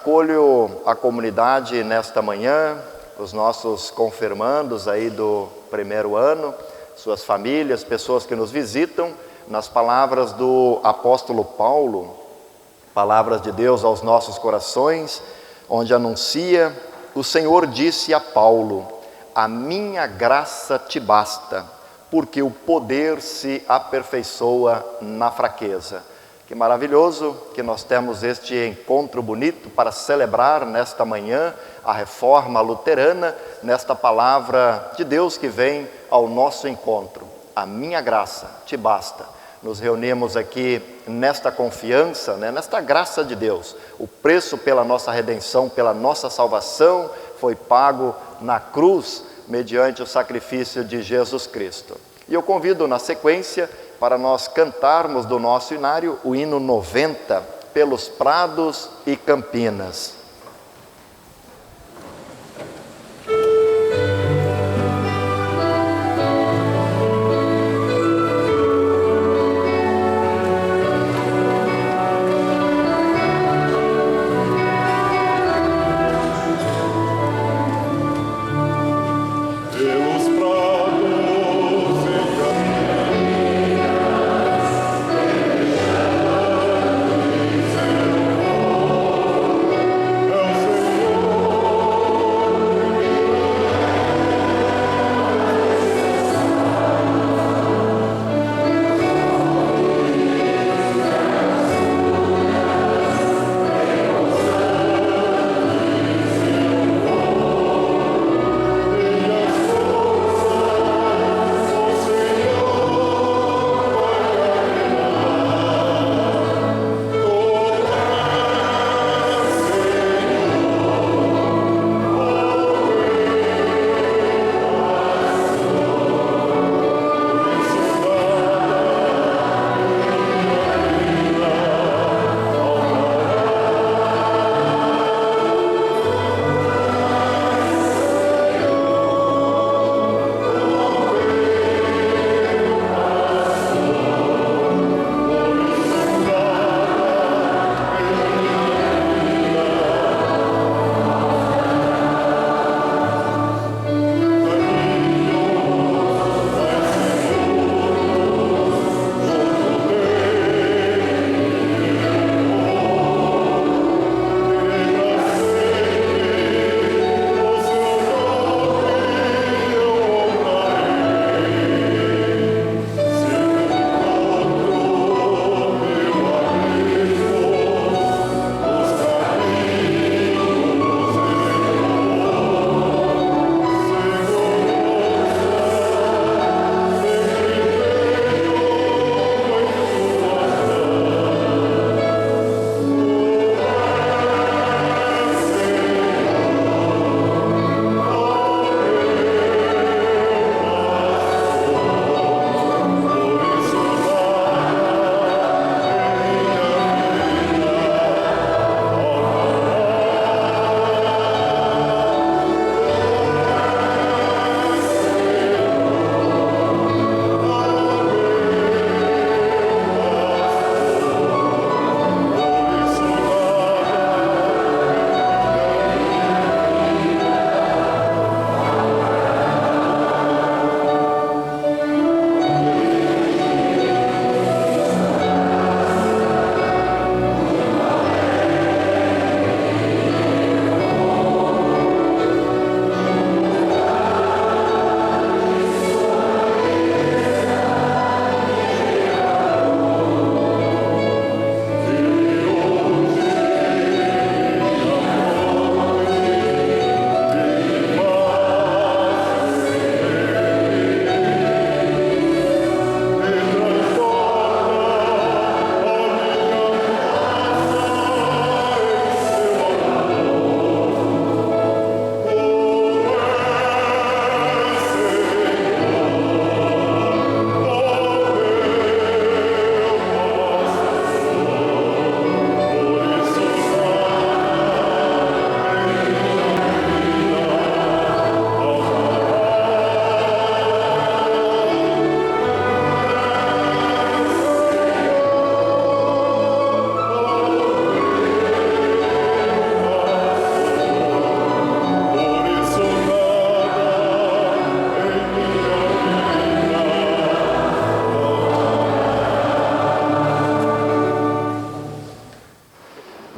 Acolho a comunidade nesta manhã, os nossos confirmandos aí do primeiro ano, suas famílias, pessoas que nos visitam, nas palavras do apóstolo Paulo, palavras de Deus aos nossos corações, onde anuncia: o Senhor disse a Paulo, a minha graça te basta, porque o poder se aperfeiçoa na fraqueza. Que maravilhoso que nós temos este encontro bonito para celebrar nesta manhã a reforma luterana, nesta palavra de Deus que vem ao nosso encontro. A minha graça te basta. Nos reunimos aqui nesta confiança, nesta graça de Deus. O preço pela nossa redenção, pela nossa salvação, foi pago na cruz, mediante o sacrifício de Jesus Cristo. E eu convido na sequência para nós cantarmos do nosso inário o hino 90, Pelos Prados e Campinas. Pelos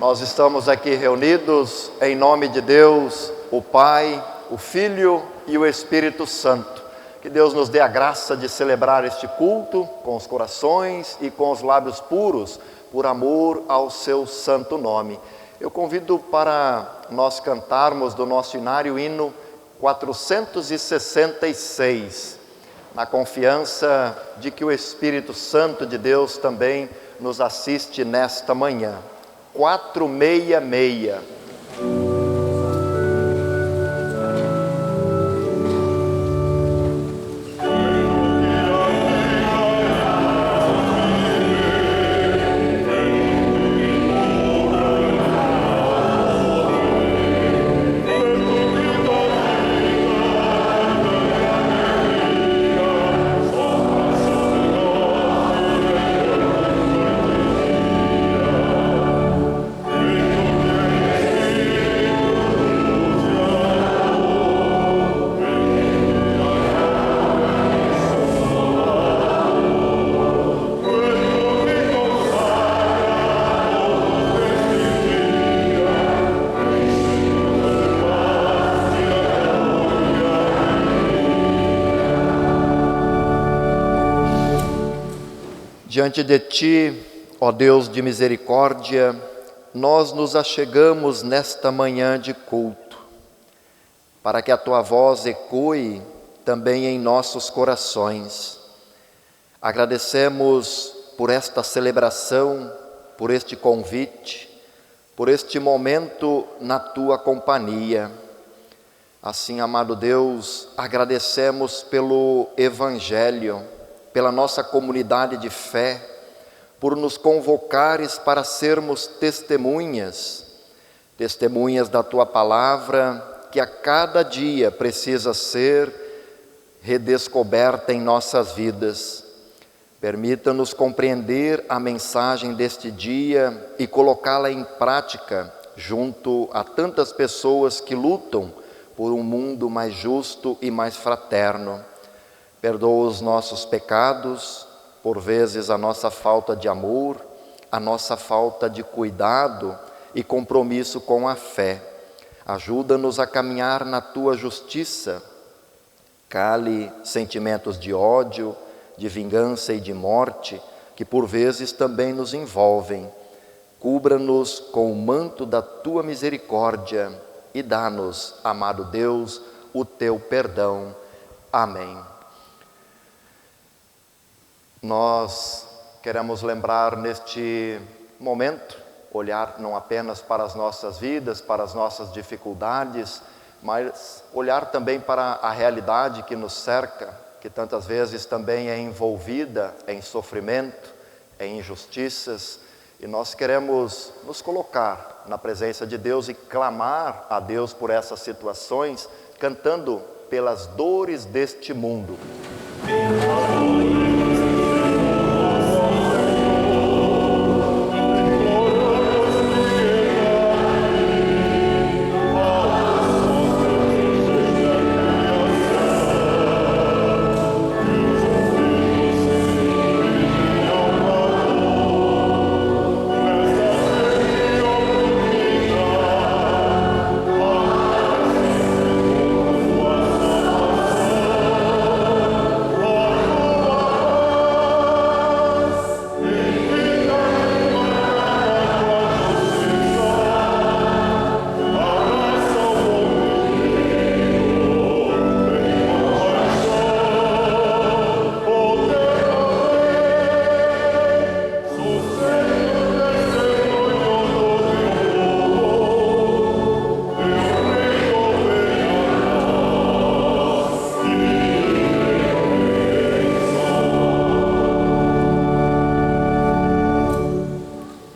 Nós estamos aqui reunidos em nome de Deus, o Pai, o Filho e o Espírito Santo. Que Deus nos dê a graça de celebrar este culto com os corações e com os lábios puros, por amor ao seu santo nome. Eu convido para nós cantarmos do nosso inário hino 466, na confiança de que o Espírito Santo de Deus também nos assiste nesta manhã. 466. Diante de Ti, ó Deus de misericórdia, nós nos achegamos nesta manhã de culto, para que a Tua voz ecoe também em nossos corações. Agradecemos por esta celebração, por este convite, por este momento na Tua companhia. Assim, amado Deus, agradecemos pelo Evangelho, pela nossa comunidade de fé, por nos convocares para sermos testemunhas da Tua palavra, que a cada dia precisa ser redescoberta em nossas vidas. Permita-nos compreender a mensagem deste dia e colocá-la em prática junto a tantas pessoas que lutam por um mundo mais justo e mais fraterno. Perdoa os nossos pecados, por vezes a nossa falta de amor, a nossa falta de cuidado e compromisso com a fé. Ajuda-nos a caminhar na Tua justiça. Cale sentimentos de ódio, de vingança e de morte, que por vezes também nos envolvem. Cubra-nos com o manto da Tua misericórdia e dá-nos, amado Deus, o Teu perdão. Amém. Nós queremos lembrar neste momento, olhar não apenas para as nossas vidas, para as nossas dificuldades, mas olhar também para a realidade que nos cerca, que tantas vezes também é envolvida em sofrimento, em injustiças, e nós queremos nos colocar na presença de Deus e clamar a Deus por essas situações, cantando pelas dores deste mundo.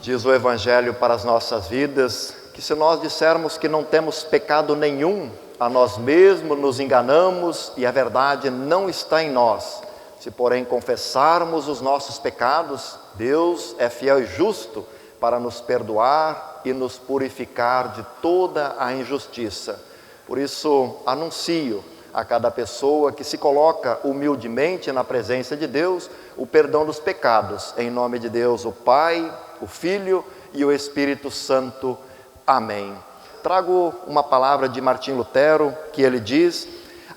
Diz o Evangelho para as nossas vidas, que se nós dissermos que não temos pecado nenhum, a nós mesmos nos enganamos e a verdade não está em nós. Se porém confessarmos os nossos pecados, Deus é fiel e justo para nos perdoar e nos purificar de toda a injustiça. Por isso, anuncio a cada pessoa que se coloca humildemente na presença de Deus o perdão dos pecados, em nome de Deus, o Pai, o Filho e o Espírito Santo. Amém. Trago uma palavra de Martim Lutero, que ele diz: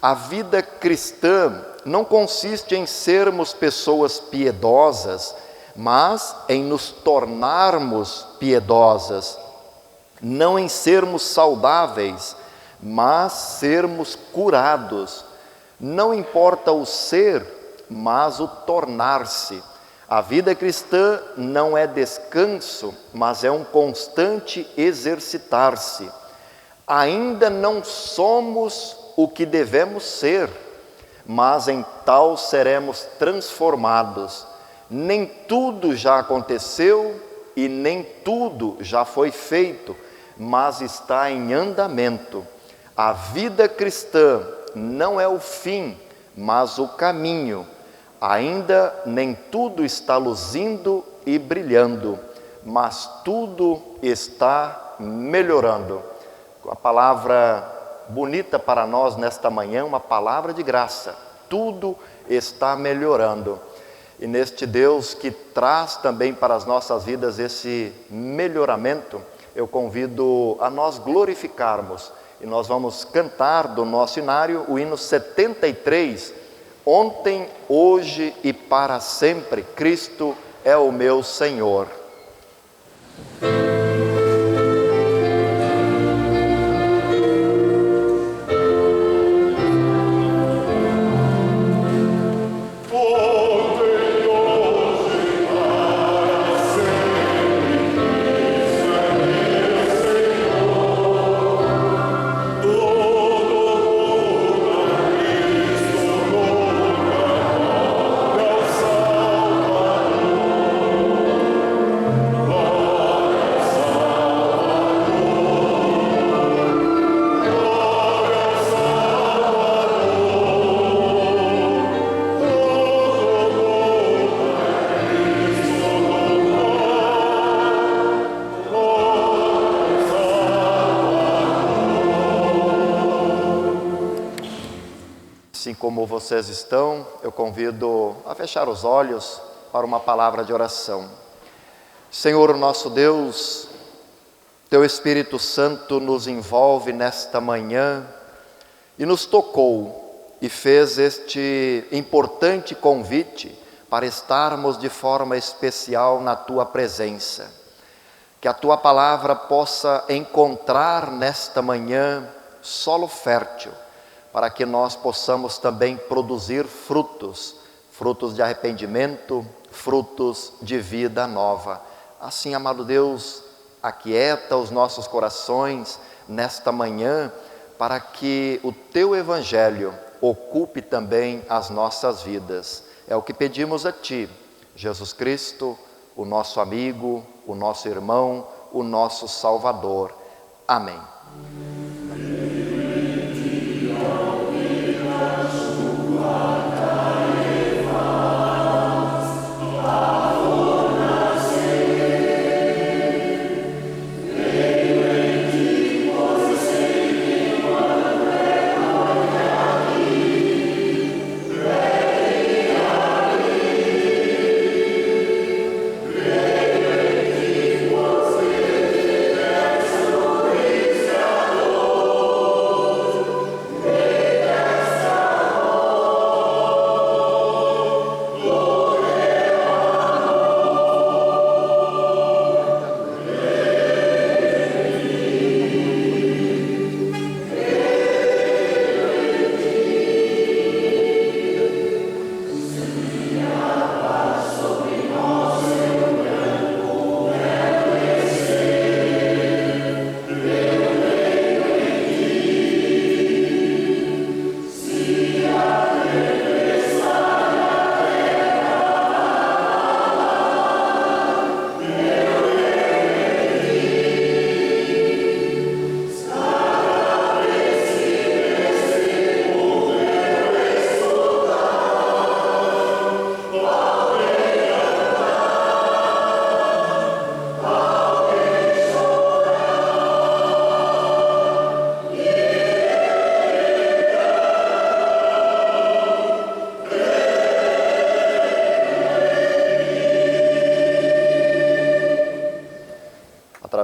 a vida cristã não consiste em sermos pessoas piedosas, mas em nos tornarmos piedosas, não em sermos saudáveis, mas sermos curados. Não importa o ser, mas o tornar-se. A vida cristã não é descanso, mas é um constante exercitar-se. Ainda não somos o que devemos ser, mas em tal seremos transformados. Nem tudo já aconteceu e nem tudo já foi feito, mas está em andamento. A vida cristã não é o fim, mas o caminho. Ainda nem tudo está luzindo e brilhando, mas tudo está melhorando. A palavra bonita para nós nesta manhã, uma palavra de graça. Tudo está melhorando. E neste Deus que traz também para as nossas vidas esse melhoramento, eu convido a nós glorificarmos. E nós vamos cantar do nosso hinário o hino 73, ontem, hoje e para sempre, Cristo é o meu Senhor. Assim como vocês estão, eu convido a fechar os olhos para uma palavra de oração. Senhor nosso Deus, Teu Espírito Santo nos envolve nesta manhã e nos tocou e fez este importante convite para estarmos de forma especial na Tua presença. Que a Tua palavra possa encontrar nesta manhã solo fértil, para que nós possamos também produzir frutos de arrependimento, frutos de vida nova. Assim, amado Deus, aquieta os nossos corações nesta manhã, para que o Teu Evangelho ocupe também as nossas vidas. É o que pedimos a Ti, Jesus Cristo, o nosso amigo, o nosso irmão, o nosso Salvador. Amém.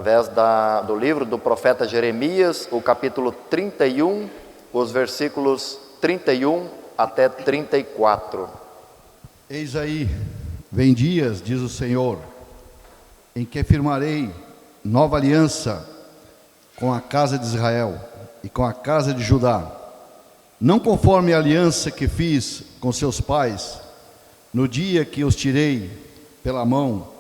através do livro do profeta Jeremias, o capítulo 31, os versículos 31 até 34. Eis aí, vem dias, diz o Senhor, em que firmarei nova aliança com a casa de Israel e com a casa de Judá, não conforme a aliança que fiz com seus pais, no dia que os tirei pela mão,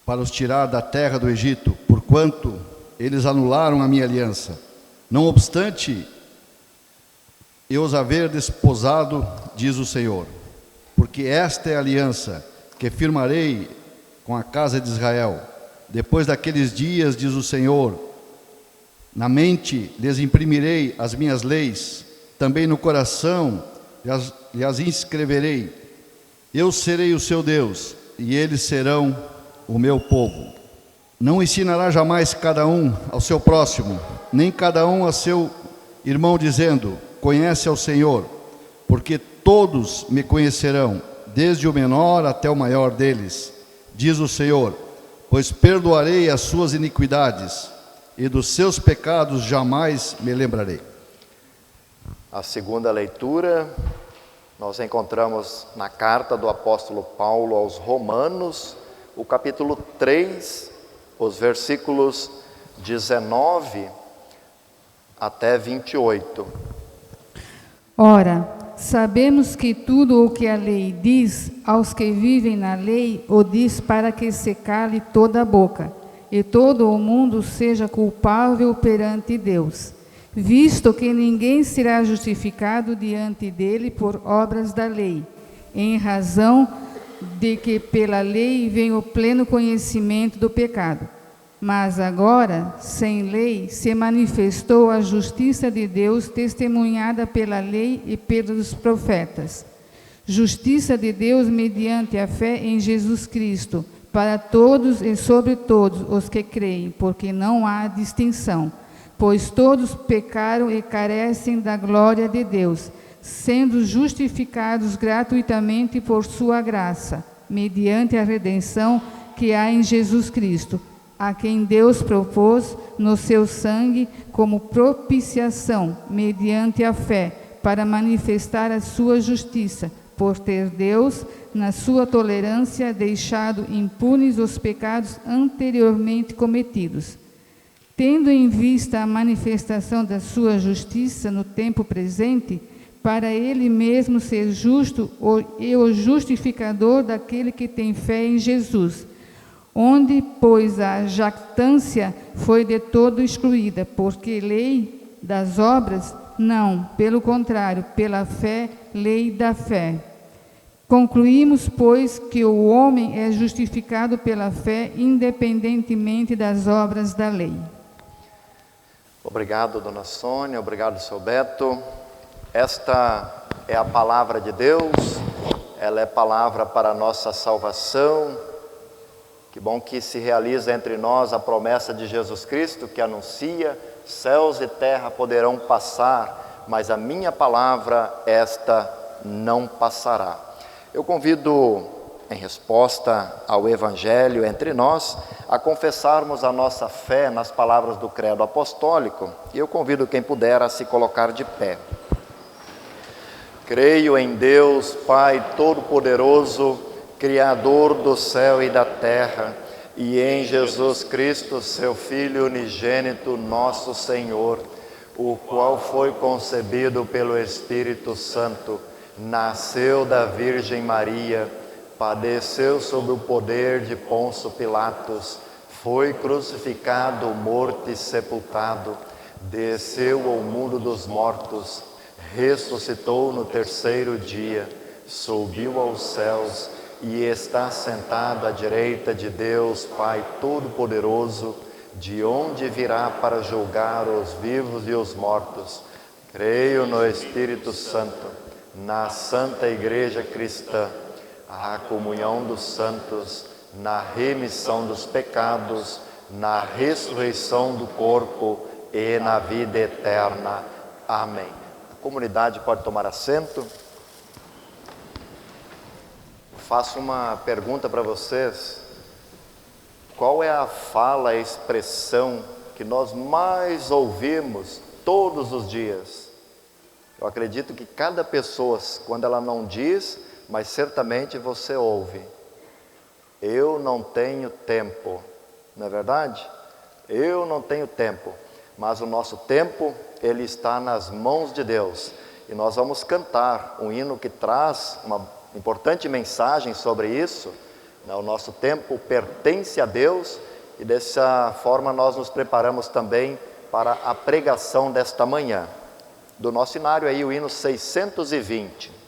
para os tirar da terra do Egito, porquanto eles anularam a minha aliança. Não obstante eu os haver desposado, diz o Senhor, porque esta é a aliança que firmarei com a casa de Israel. Depois daqueles dias, diz o Senhor, na mente lhes imprimirei as minhas leis, também no coração lhes inscreverei. Eu serei o seu Deus, e eles serão o meu povo. Não ensinará jamais cada um ao seu próximo, nem cada um a seu irmão, dizendo, conhece ao Senhor, porque todos me conhecerão, desde o menor até o maior deles, diz o Senhor, pois perdoarei as suas iniquidades, e dos seus pecados jamais me lembrarei. A segunda leitura, nós encontramos na carta do apóstolo Paulo aos Romanos, o capítulo 3, os versículos 19 até 28. Ora, sabemos que tudo o que a lei diz aos que vivem na lei, o diz para que se cale toda a boca, e todo o mundo seja culpável perante Deus, visto que ninguém será justificado diante dele por obras da lei, em razão de que pela lei vem o pleno conhecimento do pecado. Mas agora, sem lei, se manifestou a justiça de Deus, testemunhada pela lei e pelos profetas. Justiça de Deus mediante a fé em Jesus Cristo, para todos e sobre todos os que creem, porque não há distinção, pois todos pecaram e carecem da glória de Deus, sendo justificados gratuitamente por sua graça, mediante a redenção que há em Jesus Cristo, a quem Deus propôs no seu sangue como propiciação, mediante a fé, para manifestar a sua justiça, por ter Deus, na sua tolerância, deixado impunes os pecados anteriormente cometidos. Tendo em vista a manifestação da sua justiça no tempo presente, para ele mesmo ser justo e o justificador daquele que tem fé em Jesus, onde, pois, a jactância foi de todo excluída, porque lei das obras, não, pelo contrário, pela fé, lei da fé. Concluímos, pois, que o homem é justificado pela fé, independentemente das obras da lei. Obrigado, dona Sônia, obrigado, seu Beto. Esta é a palavra de Deus, ela é palavra para a nossa salvação. Que bom que se realiza entre nós a promessa de Jesus Cristo, que anuncia, céus e terra poderão passar, mas a minha palavra, esta não passará. Eu convido, em resposta ao Evangelho entre nós, a confessarmos a nossa fé nas palavras do credo apostólico, e eu convido quem puder a se colocar de pé. Creio em Deus, Pai Todo-Poderoso, Criador do céu e da terra, e em Jesus Cristo, seu Filho unigênito, nosso Senhor, o qual foi concebido pelo Espírito Santo, nasceu da Virgem Maria, padeceu sob o poder de Pôncio Pilatos, foi crucificado, morto e sepultado, desceu ao mundo dos mortos, ressuscitou no terceiro dia, subiu aos céus e está sentado à direita de Deus, Pai Todo-Poderoso, de onde virá para julgar os vivos e os mortos. Creio no Espírito Santo, na Santa Igreja Cristã, a comunhão dos santos, na remissão dos pecados, na ressurreição do corpo e na vida eterna. Amém. A comunidade pode tomar assento. Faço uma pergunta para vocês. qual é a fala, a expressão que nós mais ouvimos todos os dias? Eu acredito que cada pessoa, quando ela não diz, mas certamente você ouve: eu não tenho tempo. Não é verdade? Eu não tenho tempo. Mas o nosso tempo, ele está nas mãos de Deus. E nós vamos cantar um hino que traz uma importante mensagem sobre isso. O nosso tempo pertence a Deus, e dessa forma nós nos preparamos também para a pregação desta manhã. Do nosso inário aí, o hino 620.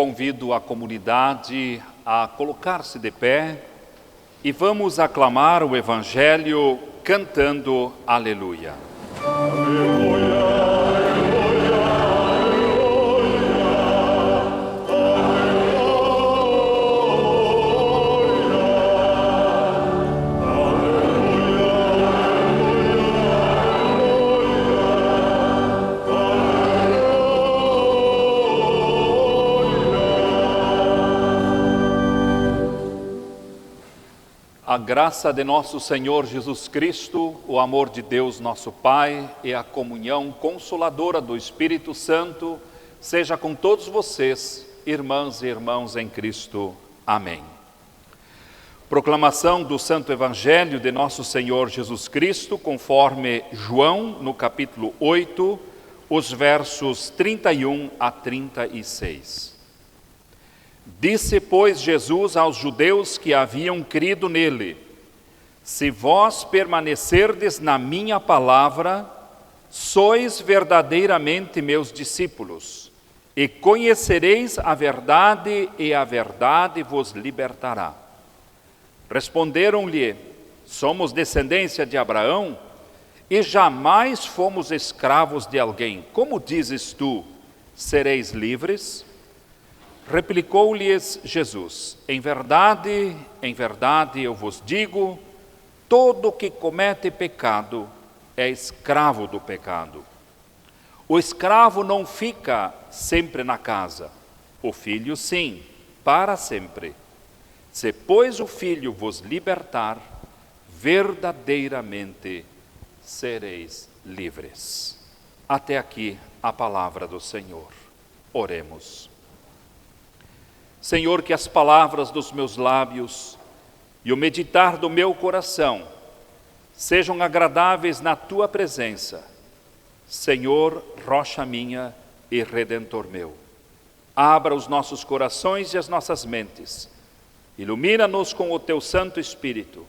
Convido a comunidade a colocar-se de pé e vamos aclamar o Evangelho cantando Aleluia. A graça de nosso Senhor Jesus Cristo, o amor de Deus nosso Pai e a comunhão consoladora do Espírito Santo seja com todos vocês, irmãs e irmãos em Cristo. Amém. Proclamação do Santo Evangelho de nosso Senhor Jesus Cristo, conforme João, no capítulo 8, os versos 31 a 36. Disse, pois, Jesus aos judeus que haviam crido nele: se vós permanecerdes na minha palavra, sois verdadeiramente meus discípulos, e conhecereis a verdade, e a verdade vos libertará. Responderam-lhe: somos descendência de Abraão, e jamais fomos escravos de alguém. Como dizes tu, sereis livres? Replicou-lhes Jesus: em verdade eu vos digo, todo que comete pecado é escravo do pecado. O escravo não fica sempre na casa, o filho sim, para sempre. Se, pois, o filho vos libertar, verdadeiramente sereis livres. Até aqui a palavra do Senhor. Oremos. Senhor, que as palavras dos meus lábios e o meditar do meu coração sejam agradáveis na Tua presença. Senhor, rocha minha e Redentor meu. Abra os nossos corações e as nossas mentes. Ilumina-nos com o Teu Santo Espírito,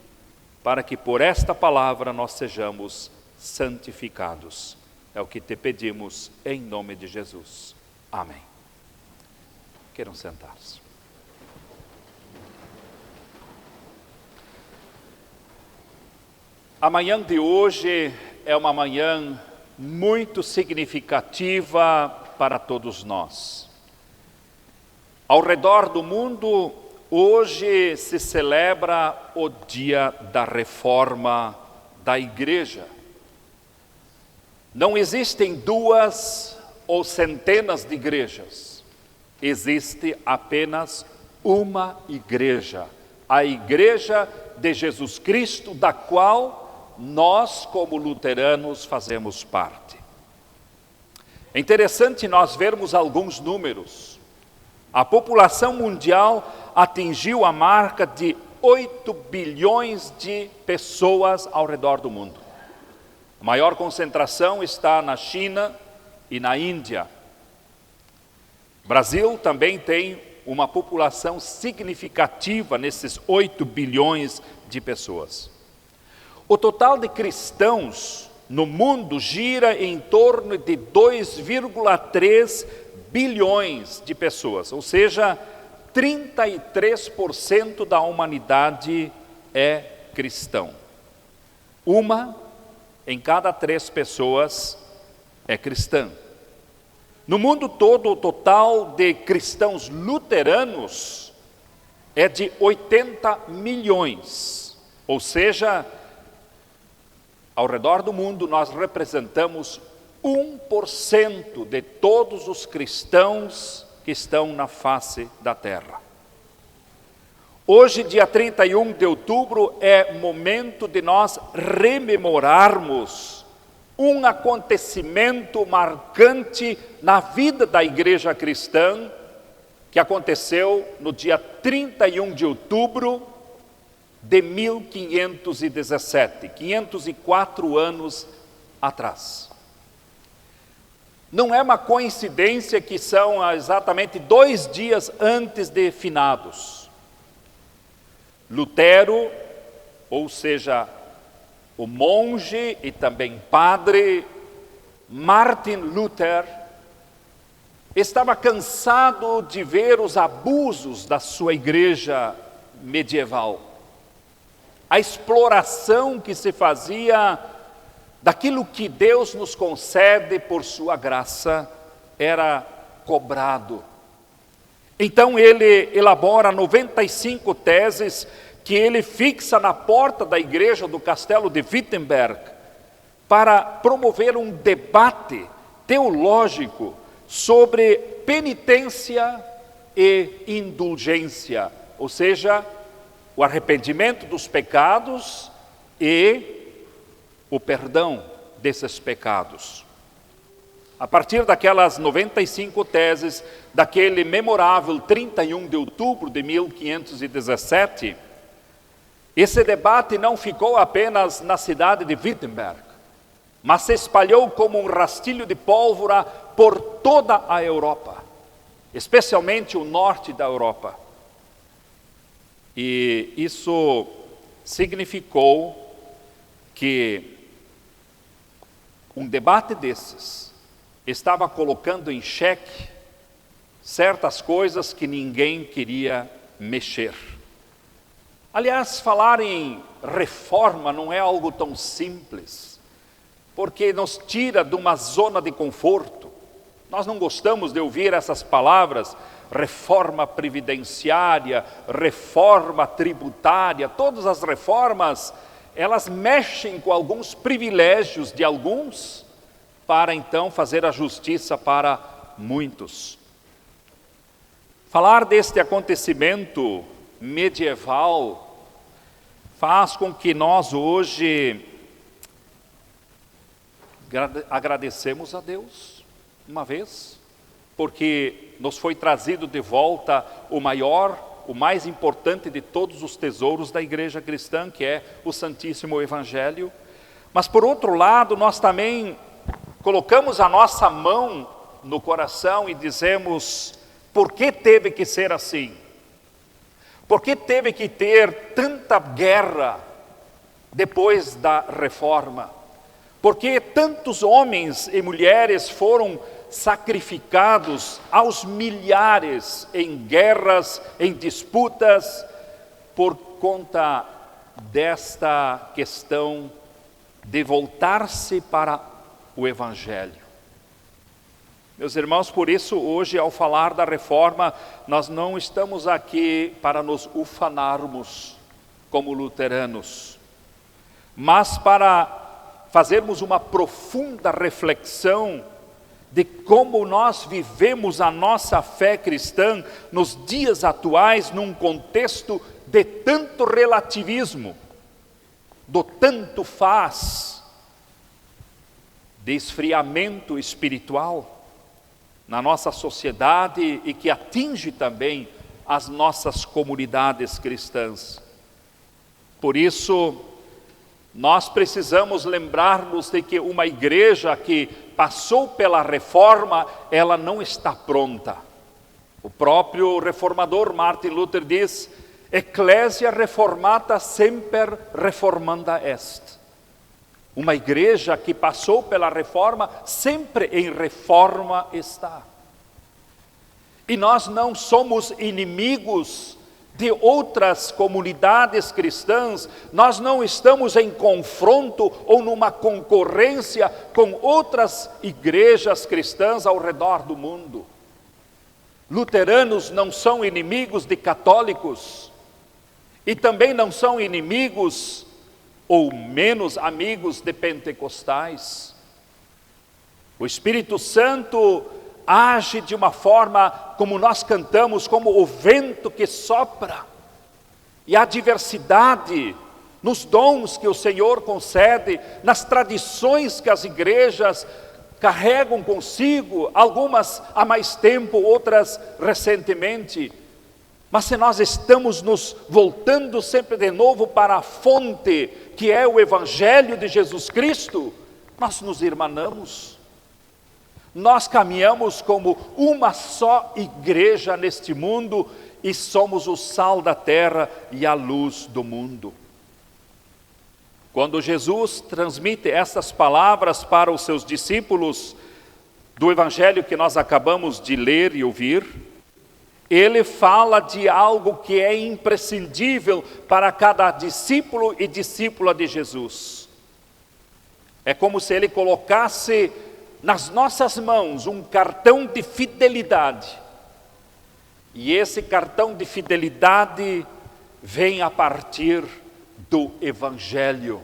para que por esta palavra nós sejamos santificados. É o que te pedimos em nome de Jesus. Amém. Queiram sentar-se. A manhã de hoje é uma manhã muito significativa para todos nós. Ao redor do mundo, hoje se celebra o dia da reforma da Igreja. Não existem duas ou centenas de igrejas. Existe apenas uma igreja, a Igreja de Jesus Cristo, da qual nós, como luteranos, fazemos parte. É interessante nós vermos alguns números. A população mundial atingiu a marca de 8 bilhões de pessoas ao redor do mundo. A maior concentração está na China e na Índia. O Brasil também tem uma população significativa nesses 8 bilhões de pessoas. O total de cristãos no mundo gira em torno de 2,3 bilhões de pessoas, ou seja, 33% da humanidade é cristão. Uma em cada 3 pessoas é cristã. No mundo todo, o total de cristãos luteranos é de 80 milhões, ou seja, ao redor do mundo nós representamos 1% de todos os cristãos que estão na face da terra. Hoje, dia 31 de outubro, é momento de nós rememorarmos um acontecimento marcante na vida da igreja cristã, que aconteceu no dia 31 de outubro de 1517, 504 anos atrás. Não é uma coincidência que são exatamente 2 dias antes de finados. Lutero, ou seja, o monge e também padre Martin Luther, estava cansado de ver os abusos da sua igreja medieval. a exploração que se fazia daquilo que Deus nos concede por sua graça era cobrado. Então ele elabora 95 teses que ele fixa na porta da igreja do castelo de Wittenberg para promover um debate teológico sobre penitência e indulgência, ou seja, o arrependimento dos pecados e o perdão desses pecados. A partir daquelas 95 teses, daquele memorável 31 de outubro de 1517, esse debate não ficou apenas na cidade de Wittenberg, mas se espalhou como um rastilho de pólvora por toda a Europa, especialmente o norte da Europa. E isso significou que um debate desses estava colocando em xeque certas coisas que ninguém queria mexer. Aliás, falar em reforma não é algo tão simples, porque nos tira de uma zona de conforto. Nós não gostamos de ouvir essas palavras, reforma previdenciária, reforma tributária. Todas as reformas, elas mexem com alguns privilégios de alguns, para então fazer a justiça para muitos. Falar deste acontecimento medieval faz com que nós hoje agradecemos a Deus, uma vez, porque nos foi trazido de volta o maior, o mais importante de todos os tesouros da igreja cristã, que é o Santíssimo Evangelho. Mas por outro lado, nós também colocamos a nossa mão no coração e dizemos: por que teve que ser assim? Por que teve que ter tanta guerra depois da reforma? Por que tantos homens e mulheres foram sacrificados aos milhares em guerras, em disputas, por conta desta questão de voltar-se para o Evangelho? Meus irmãos, por isso hoje, ao falar da reforma, nós não estamos aqui para nos ufanarmos como luteranos, mas para fazermos uma profunda reflexão de como nós vivemos a nossa fé cristã nos dias atuais, num contexto de tanto relativismo, do tanto faz, de esfriamento espiritual na nossa sociedade e que atinge também as nossas comunidades cristãs. Por isso, nós precisamos lembrar-nos de que uma igreja que passou pela reforma, ela não está pronta. O próprio reformador Martin Luther diz: Ecclesia reformata semper reformanda est. Uma igreja que passou pela reforma, sempre em reforma está. E nós não somos inimigos de outras comunidades cristãs, nós não estamos em confronto ou numa concorrência com outras igrejas cristãs ao redor do mundo. Luteranos não são inimigos de católicos, e também não são inimigos ou menos amigos de pentecostais. O Espírito Santo age de uma forma, como nós cantamos, como o vento que sopra. E há diversidade nos dons que o Senhor concede, nas tradições que as igrejas carregam consigo, algumas há mais tempo, outras recentemente. Mas se nós estamos nos voltando sempre de novo para a fonte, que é o Evangelho de Jesus Cristo, nós nos irmanamos. Nós caminhamos como uma só igreja neste mundo e somos o sal da terra e a luz do mundo. Quando Jesus transmite essas palavras para os seus discípulos do Evangelho que nós acabamos de ler e ouvir, ele fala de algo que é imprescindível para cada discípulo e discípula de Jesus. É como se ele colocasse nas nossas mãos um cartão de fidelidade. E esse cartão de fidelidade vem a partir do Evangelho.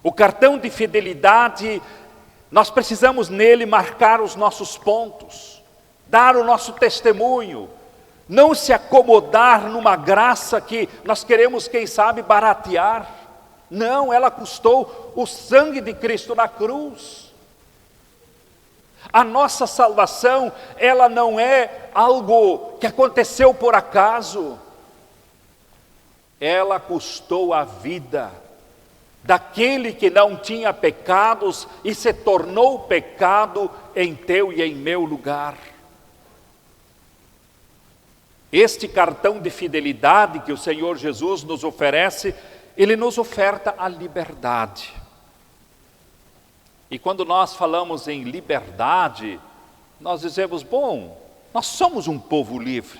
O cartão de fidelidade, nós precisamos nele marcar os nossos pontos, dar o nosso testemunho, não se acomodar numa graça que nós queremos, quem sabe, baratear. Não, ela custou o sangue de Cristo na cruz. A nossa salvação, ela não é algo que aconteceu por acaso. Ela custou a vida daquele que não tinha pecados e se tornou pecado em teu e em meu lugar. Este cartão de fidelidade que o Senhor Jesus nos oferece, Ele nos oferta a liberdade. E quando nós falamos em liberdade, nós dizemos, bom, nós somos um povo livre.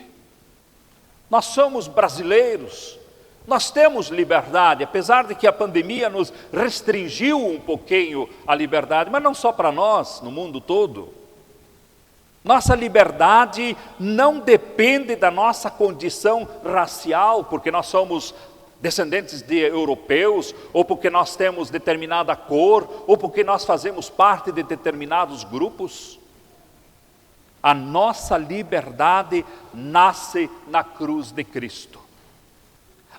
Nós somos brasileiros. Nós temos liberdade, apesar de que a pandemia nos restringiu um pouquinho a liberdade, mas não só para nós, no mundo todo. Nossa liberdade não depende da nossa condição racial, porque nós somos descendentes de europeus, ou porque nós temos determinada cor, ou porque nós fazemos parte de determinados grupos. A nossa liberdade nasce na cruz de Cristo.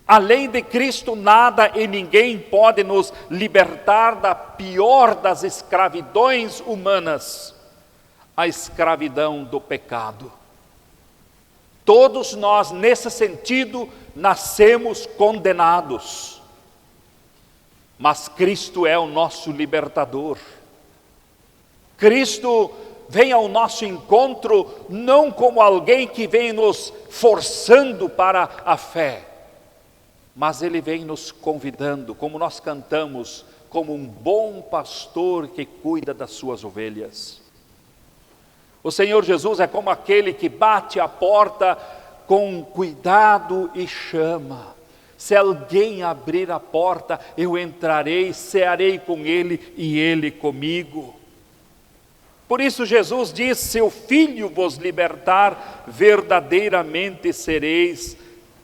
Além de Cristo, nada e ninguém pode nos libertar da pior das escravidões humanas, a escravidão do pecado. Todos nós, nesse sentido, nascemos condenados. Mas Cristo é o nosso libertador. Cristo vem ao nosso encontro não como alguém que vem nos forçando para a fé, mas Ele vem nos convidando, como nós cantamos, como um bom pastor que cuida das suas ovelhas. O Senhor Jesus é como aquele que bate a porta com cuidado e chama. Se alguém abrir a porta, eu entrarei, cearei com ele e ele comigo. Por isso Jesus diz, se o Filho vos libertar, verdadeiramente sereis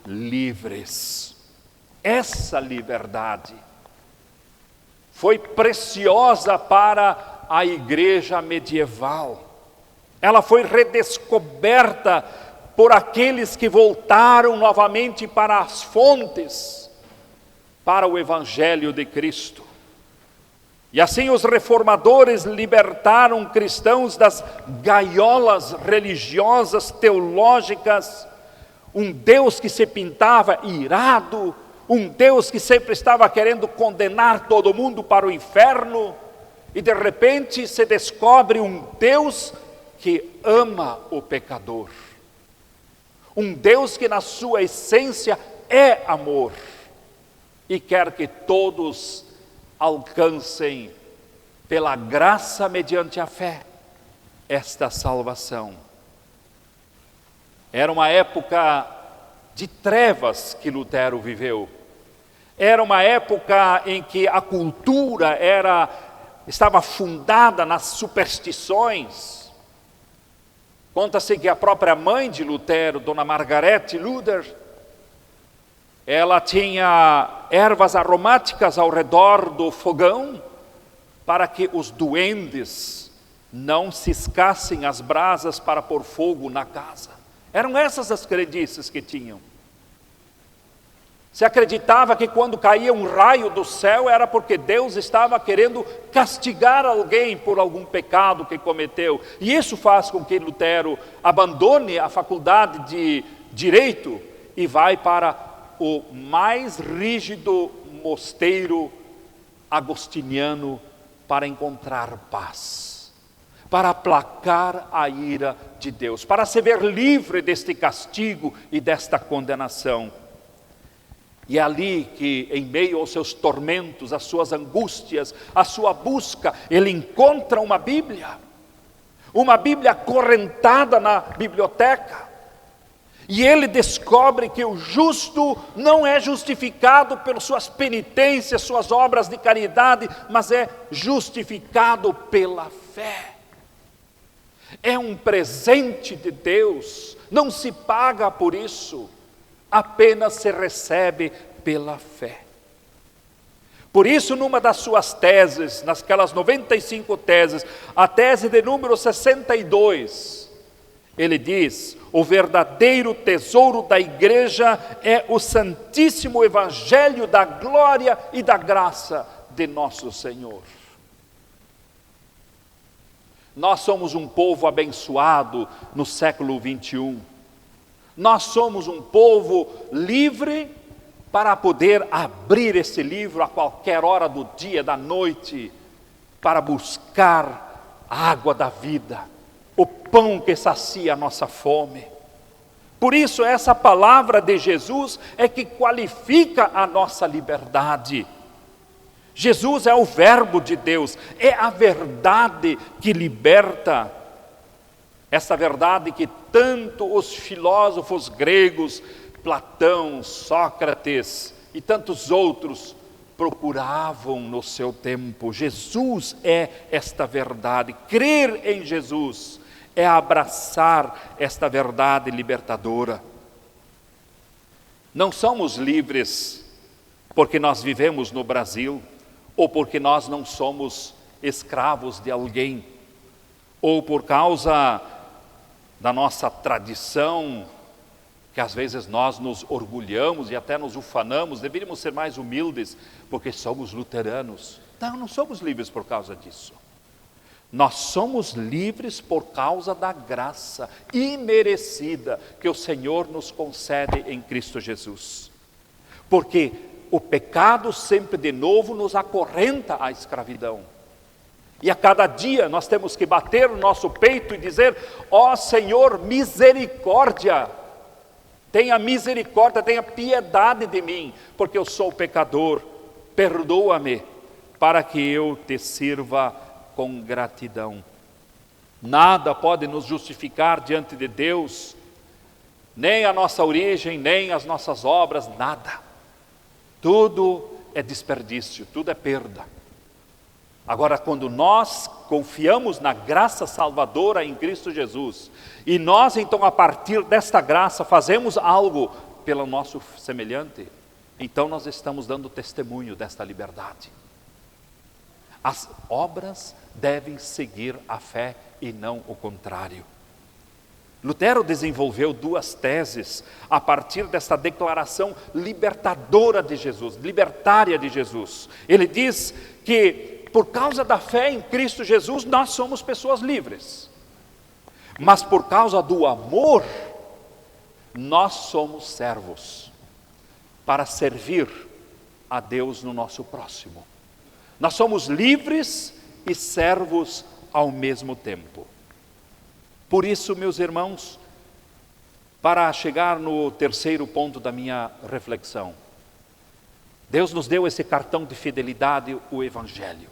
livres. Essa liberdade foi preciosa para a igreja medieval. Ela foi redescoberta por aqueles que voltaram novamente para as fontes, para o Evangelho de Cristo. E assim os reformadores libertaram cristãos das gaiolas religiosas, teológicas, um Deus que se pintava irado, um Deus que sempre estava querendo condenar todo mundo para o inferno, e de repente se descobre um Deus que ama o pecador. Um Deus que na sua essência é amor e quer que todos alcancem pela graça mediante a fé esta salvação. Era uma época de trevas que Lutero viveu. Era uma época em que a cultura estava fundada nas superstições. Conta-se que a própria mãe de Lutero, Dona Margarete Luther, ela tinha ervas aromáticas ao redor do fogão para que os duendes não ciscassem as brasas para pôr fogo na casa. Eram essas as crendices que tinham. Se acreditava que quando caía um raio do céu era porque Deus estava querendo castigar alguém por algum pecado que cometeu. E isso faz com que Lutero abandone a faculdade de Direito e vai para o mais rígido mosteiro agostiniano para encontrar paz, para aplacar a ira de Deus, para se ver livre deste castigo e desta condenação. E é ali que, em meio aos seus tormentos, às suas angústias, à sua busca, ele encontra uma Bíblia. uma Bíblia acorrentada na biblioteca. E ele descobre que o justo não é justificado pelas suas penitências, suas obras de caridade, mas é justificado pela fé. É um presente de Deus, não se paga por isso, apenas se recebe pela fé. Por isso, numa das suas teses, nasquelas 95 teses, a tese de número 62, ele diz: o verdadeiro tesouro da igreja é o santíssimo evangelho da glória e da graça de nosso Senhor. Nós somos um povo abençoado no século 21. Nós somos um povo livre para poder abrir esse livro a qualquer hora do dia, da noite, para buscar a água da vida, o pão que sacia a nossa fome. Por isso, essa palavra de Jesus é que qualifica a nossa liberdade. Jesus é o verbo de Deus, é a verdade que liberta. Essa verdade que tanto os filósofos gregos, Platão, Sócrates e tantos outros procuravam no seu tempo. Jesus é esta verdade. Crer em Jesus é abraçar esta verdade libertadora. Não somos livres porque nós vivemos no Brasil, ou porque nós não somos escravos de alguém, ou por causa da nossa tradição, que às vezes nós nos orgulhamos e até nos ufanamos, deveríamos ser mais humildes, porque somos luteranos. Não somos livres por causa disso. Nós somos livres por causa da graça imerecida que o Senhor nos concede em Cristo Jesus. Porque o pecado sempre de novo nos acorrenta à escravidão. E a cada dia nós temos que bater o nosso peito e dizer: ó Senhor, misericórdia, tenha misericórdia, tenha piedade de mim, porque eu sou pecador, perdoa-me, para que eu te sirva com gratidão. Nada pode nos justificar diante de Deus, nem a nossa origem, nem as nossas obras, nada. Tudo é desperdício, tudo é perda. Agora, quando nós confiamos na graça salvadora em Cristo Jesus, e nós então a partir desta graça fazemos algo pelo nosso semelhante, então nós estamos dando testemunho desta liberdade. As obras devem seguir a fé e não o contrário. Lutero desenvolveu duas teses a partir desta declaração libertadora de Jesus, libertária de Jesus. Ele diz que por causa da fé em Cristo Jesus, nós somos pessoas livres. Mas por causa do amor, nós somos servos para servir a Deus no nosso próximo. Nós somos livres e servos ao mesmo tempo. Por isso, meus irmãos, para chegar no terceiro ponto da minha reflexão, Deus nos deu esse cartão de fidelidade, o Evangelho.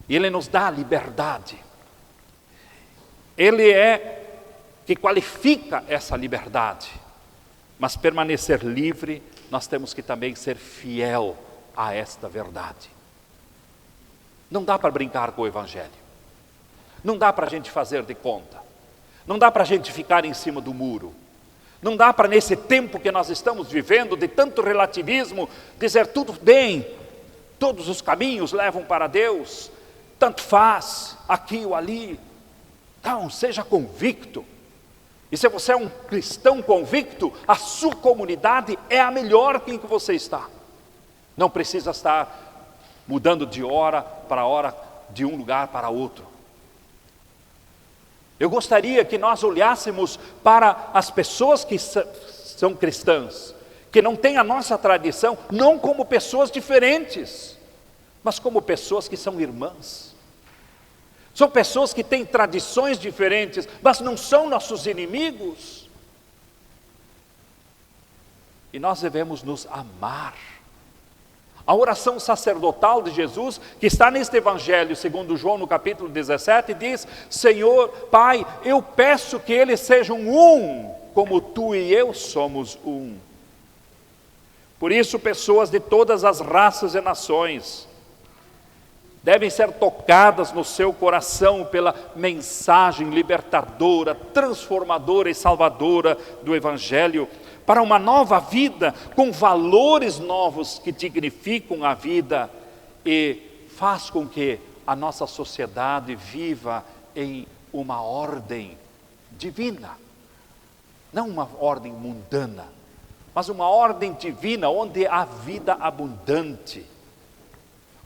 E Ele nos dá a liberdade. Ele é que qualifica essa liberdade. Mas permanecer livre, nós temos que também ser fiel a esta verdade. Não dá para brincar com o Evangelho. Não dá para a gente fazer de conta. Não dá para a gente ficar em cima do muro. Não dá para, nesse tempo que nós estamos vivendo, de tanto relativismo, dizer tudo bem, todos os caminhos levam para Deus, tanto faz, aqui ou ali. Não, seja convicto. E se você é um cristão convicto, a sua comunidade é a melhor em que você está. Não precisa estar mudando de hora para hora, de um lugar para outro. Eu gostaria que nós olhássemos para as pessoas que são cristãs, que não têm a nossa tradição, não como pessoas diferentes, mas como pessoas que são irmãs. São pessoas que têm tradições diferentes, mas não são nossos inimigos. E nós devemos nos amar. A oração sacerdotal de Jesus, que está neste Evangelho, segundo João, no capítulo 17, diz: Senhor, Pai, eu peço que eles sejam um, como Tu e eu somos um. Por isso, pessoas de todas as raças e nações devem ser tocadas no seu coração pela mensagem libertadora, transformadora e salvadora do Evangelho, para uma nova vida, com valores novos que dignificam a vida e faz com que a nossa sociedade viva em uma ordem divina. Não uma ordem mundana, mas uma ordem divina, onde há vida abundante,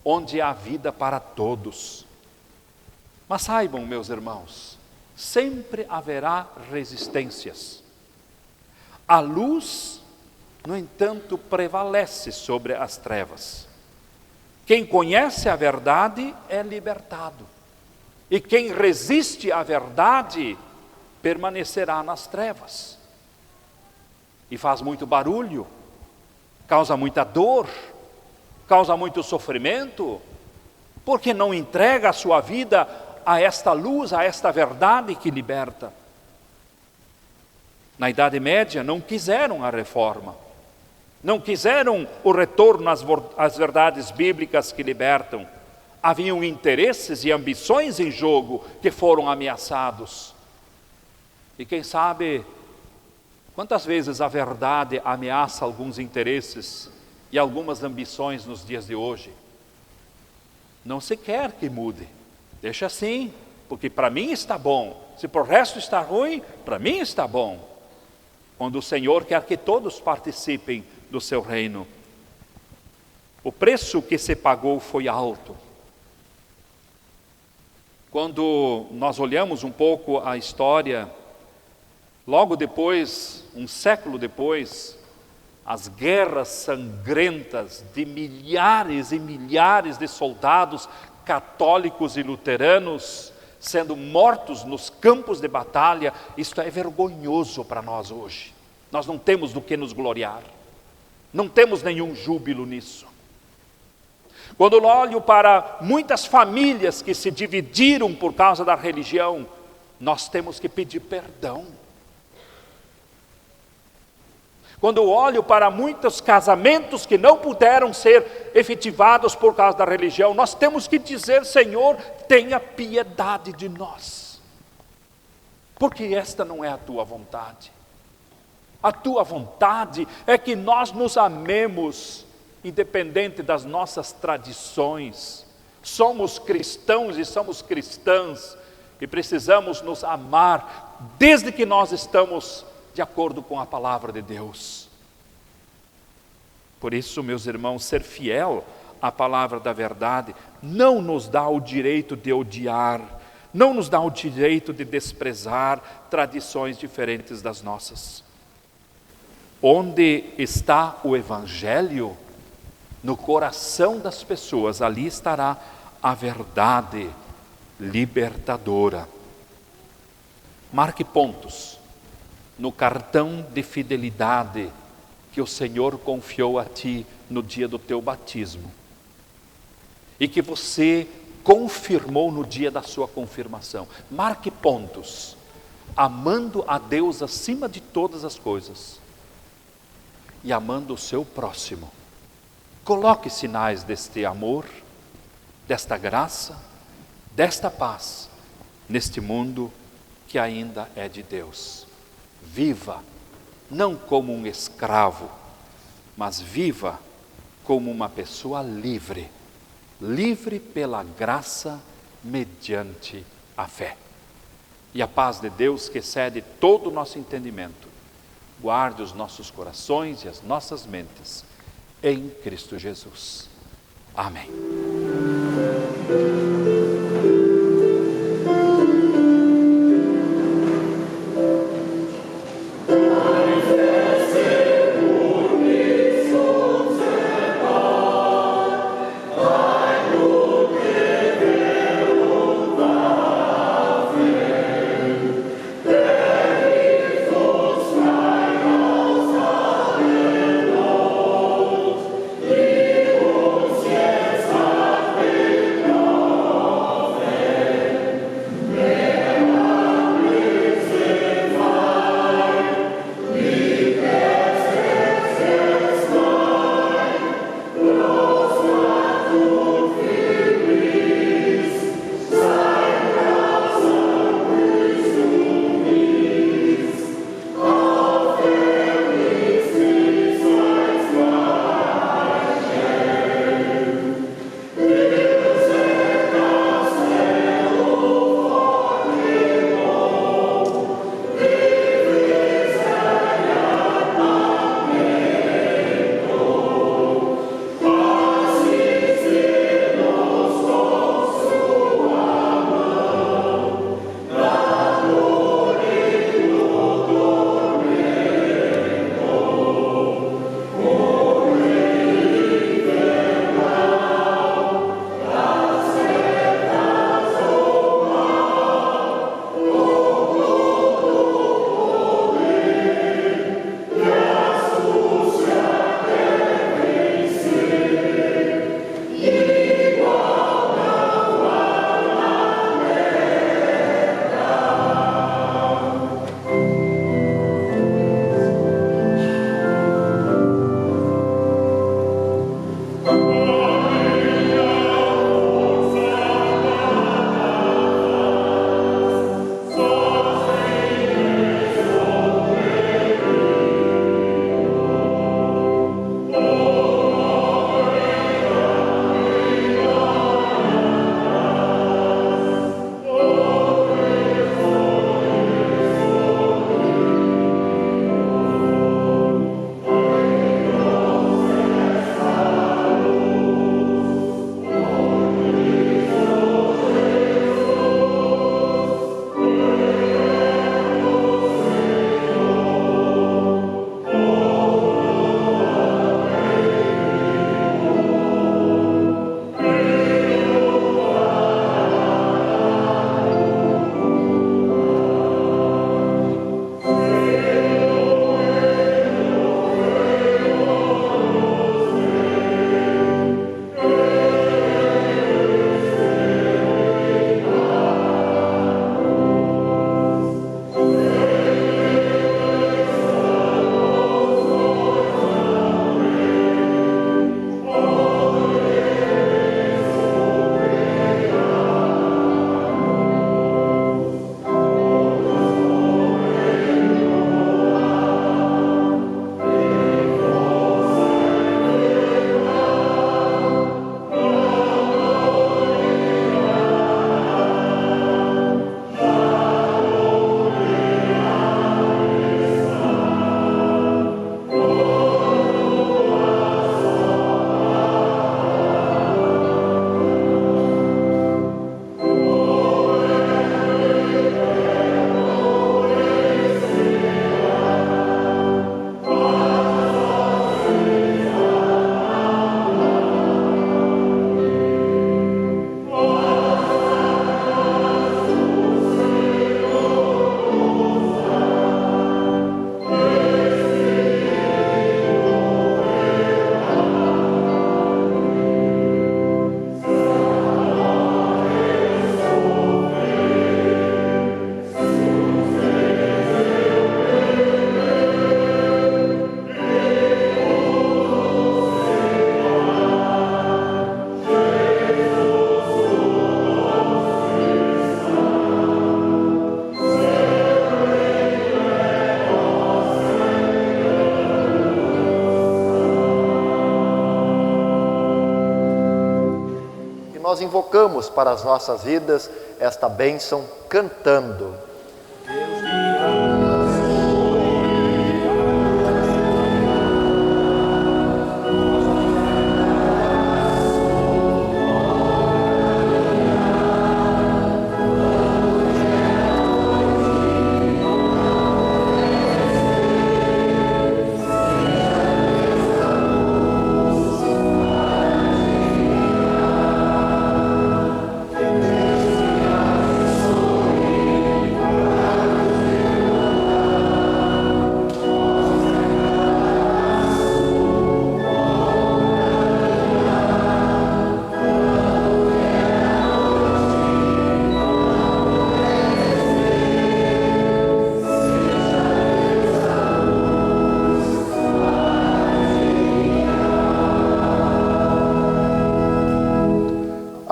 onde há vida para todos. Mas saibam, meus irmãos, sempre haverá resistências. A luz, no entanto, prevalece sobre as trevas. Quem conhece a verdade é libertado. E quem resiste à verdade permanecerá nas trevas. E faz muito barulho, causa muita dor, causa muito sofrimento, porque não entrega a sua vida a esta luz, a esta verdade que liberta. Na Idade Média não quiseram a reforma, não quiseram o retorno às verdades bíblicas que libertam. Haviam interesses e ambições em jogo que foram ameaçados. E quem sabe quantas vezes a verdade ameaça alguns interesses e algumas ambições nos dias de hoje. Não se quer que mude, deixa assim, porque para mim está bom. Se para o resto está ruim, para mim está bom. Quando o Senhor quer que todos participem do seu reino. O preço que se pagou foi alto. Quando nós olhamos um pouco a história, logo depois, um século depois, as guerras sangrentas de milhares e milhares de soldados católicos e luteranos sendo mortos nos campos de batalha, isto é vergonhoso para nós hoje. Nós não temos do que nos gloriar, não temos nenhum júbilo nisso. Quando eu olho para muitas famílias que se dividiram por causa da religião, nós temos que pedir perdão. Quando eu olho para muitos casamentos que não puderam ser efetivados por causa da religião, nós temos que dizer: Senhor, tenha piedade de nós, porque esta não é a Tua vontade. A Tua vontade é que nós nos amemos, independente das nossas tradições. Somos cristãos e somos cristãs, e precisamos nos amar, desde que nós estamos de acordo com a palavra de Deus. Por isso, meus irmãos, ser fiel à palavra da verdade não nos dá o direito de odiar, não nos dá o direito de desprezar tradições diferentes das nossas. Onde está o Evangelho, no coração das pessoas, ali estará a verdade libertadora. Marque pontos no cartão de fidelidade que o Senhor confiou a ti no dia do teu batismo e que você confirmou no dia da sua confirmação. Marque pontos, amando a Deus acima de todas as coisas e amando o seu próximo. Coloque sinais deste amor, desta graça, desta paz neste mundo que ainda é de Deus. Viva, não como um escravo, mas viva como uma pessoa livre, livre pela graça mediante a fé. E a paz de Deus, que excede todo o nosso entendimento, guarde os nossos corações e as nossas mentes em Cristo Jesus. Amém. nós invocamos para as nossas vidas esta bênção cantando.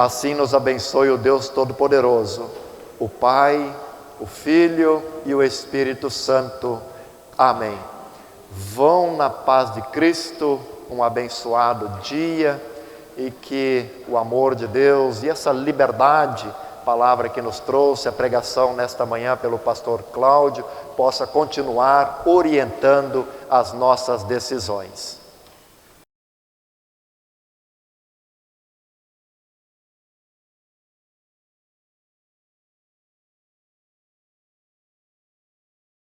Assim nos abençoe o Deus Todo-Poderoso, o Pai, o Filho e o Espírito Santo. Amém. Vão na paz de Cristo, um abençoado dia, e que o amor de Deus e essa liberdade, palavra que nos trouxe a pregação nesta manhã pelo pastor Cláudio, possa continuar orientando as nossas decisões.